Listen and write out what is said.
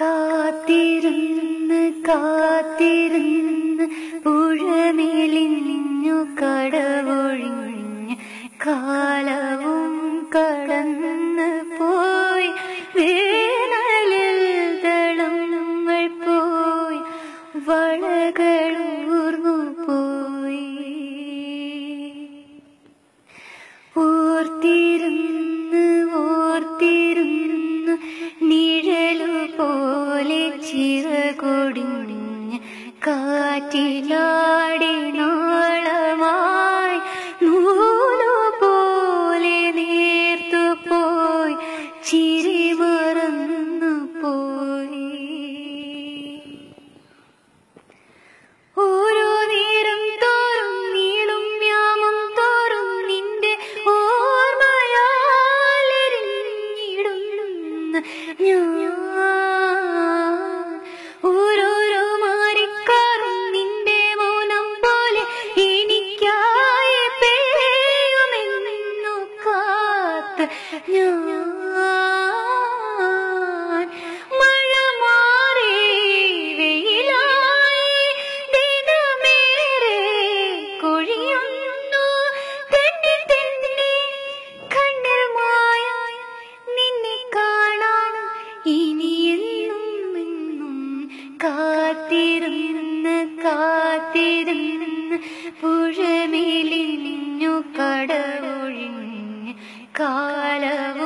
കാത്തിരുന്ന് കാത്തിരുന്ന് പുഴമേലിഞ്ഞു കടവൊഴിഞ്ഞ് കാലവും കടന്ന് പോയി. വേനലിൽ ദളങ്ങൾ പോയി, വളകളൂർന്നു പോയി. ഓർത്തിരുന്ന് ഓർത്തിരുന്ന് നിഴലു പോലെ ചിറകൊടിഞ്ഞ് കാറ്റിലാടി നാളമായി നൂലു പോലെ നേർത്തു പോയി, ചിരി മറന്നു പോയി. ഓരോ നേരം തോറും നീളും യാമം തോറും നിന്റെ ഓർമ്മയാലെരിഞ്ഞിടുന്ന ഞാൻ. ഓരോരോ മാറിക്കാറും നിന്റെ മൗനം പോലെ എനിക്കായി പെയ്യുമെന്നു കാത്ത് ഞാൻ. മഴ മാറി വെയിലായി ദിനമേറെ കൊഴിയുന്നു. തെന്നി തെന്നി കണ്ണിൽ മായ നിന്നെ കാണാൻ ഇനിയെന്നും എന്നും. കാത്തിരുന്ന് കാത്തിരുന്ന് പുഴമേലിഞ്ഞു കടവൊഴിഞ്ഞ് കാലവും